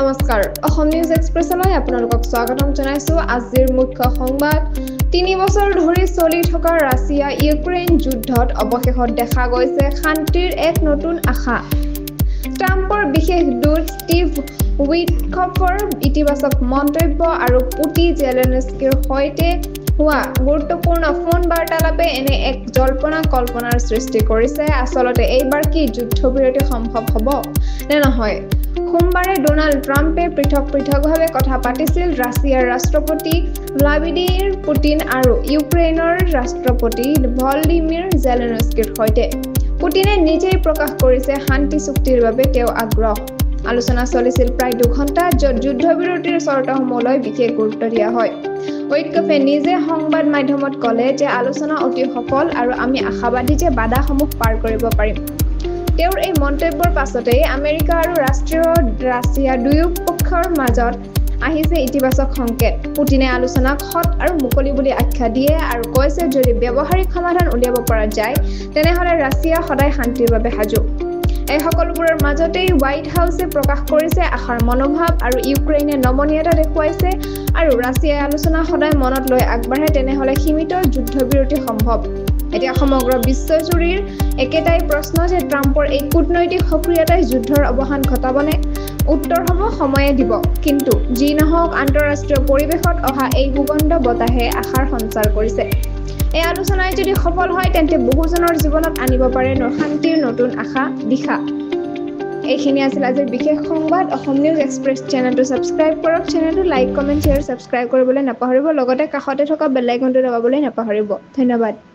নমস্কাৰ অসম নিউজ এক্সপ্ৰেছলৈ আপোনালোকক স্বাগতম জনাইছো আজিৰ মুখ্য সংবাদ ৩ বছৰ ধৰি চলি থকা ৰাছিয়া ইউক্ৰেইন যুদ্ধত অৱশেষত দেখা গৈছে শান্তিৰ এক নতুন আশা ট্ৰাম্পৰ বিশেষ দূত ষ্টিভ উইটকফৰ ইতিবাচক মন্তব্য আৰু পুতিন জেলেনস্কিৰ সৈতে হোৱা গুৰুত্বপূৰ্ণ ফোন বাৰ্তালাপে এনে এক জল্পনা কল্পনাৰ সৃষ্টি কৰিছে আচলতে এইবাৰ কি যুদ্ধবিৰতি সম্ভৱ হ'ব নে নহয় সোমবাৰে ডোনাল্ড ট্ৰাম্পে পৃথকভাৱে কথা পাতিছিল ৰাছিয়াৰ ৰাষ্ট্ৰপতি ভ্লাদিমিৰ পুতিন আৰু ইউক্ৰেইনৰ ৰাষ্ট্ৰপতি ভলদিমিৰ জেলেনস্কিৰ সৈতে পুতিনে নিজেই প্ৰকাশ কৰিছে শান্তি চুক্তিৰ বাবে তেওঁ আগ্ৰহ আলোচনা চলিছিল প্ৰায় 2 ঘণ্টা য'ত যুদ্ধবিৰতিৰ চৰ্তসমূহলৈ বিশেষ গুৰুত্ব দিয়া হয় উইটকফে নিজে সংবাদ মাধ্যমত ক'লে যে আলোচনা অতি সফল আৰু আমি আশাবাদী যে বাধাসমূহ পাৰ কৰিব পাৰিম তেওঁৰ এই মন্তব্যৰ পাছতেই আমেৰিকা আৰু ৰাছিয়া দুয়ো পক্ষৰ মাজত আহিছে ইতিবাচক সংকেত পুতিনে আলোচনাক হট আৰু মুকলি বুলি আখ্যা দিয়ে আৰু কৈছে যদি ব্যৱহাৰিক সমাধান উলিয়াব পৰা যায় তেনেহলে ৰাছিয়া সদায় শান্তিৰ বাবে সাজু এই সকলোবোৰৰ মাজতেই হোৱাইট হাউছে প্ৰকাশ কৰিছে আশাৰ মনোভাৱ আৰু ইউক্ৰেইনে নমনীয়তা দেখুৱাইছে আৰু ৰাছিয়াই আলোচনা সদায় মনত লৈ আগবাঢ়ে তেনেহলে সীমিত যুদ্ধবিৰতি সম্ভৱ এতিয়া সমগ্ৰ বিশ্বজুৰিৰ একেটাই প্ৰশ্ন যে ট্ৰাম্পৰ এই কূটনৈতিক সক্ৰিয়তাই যুদ্ধৰ অৱসান ঘটাবনে উত্তৰ হ'ব সময়ে দিব কিন্তু যি নহওক আন্তঃৰাষ্ট্ৰীয় পৰিৱেশত অহা এই সুগন্ধ বতাহে আশাৰ সঞ্চাৰ কৰিছে এই আলোচনাই যদি সফল হয় তেন্তে বহুজনৰ জীৱনত আনিব পাৰে শান্তিৰ নতুন আশা দিশা এইখিনি আছিল আজিৰ বিশেষ সংবাদ অসম নিউজ এক্সপ্ৰেছ চেনেলটো সাবস্ক্ৰাইব কৰক চেনেলটো লাইক কমেন্ট শ্বেয়াৰ সাবস্ক্ৰাইব কৰিবলৈ নাপাহৰিব লগতে কাষতে থকা বেল আইকনটো দবাবলৈ নাপাহৰিব ধন্যবাদ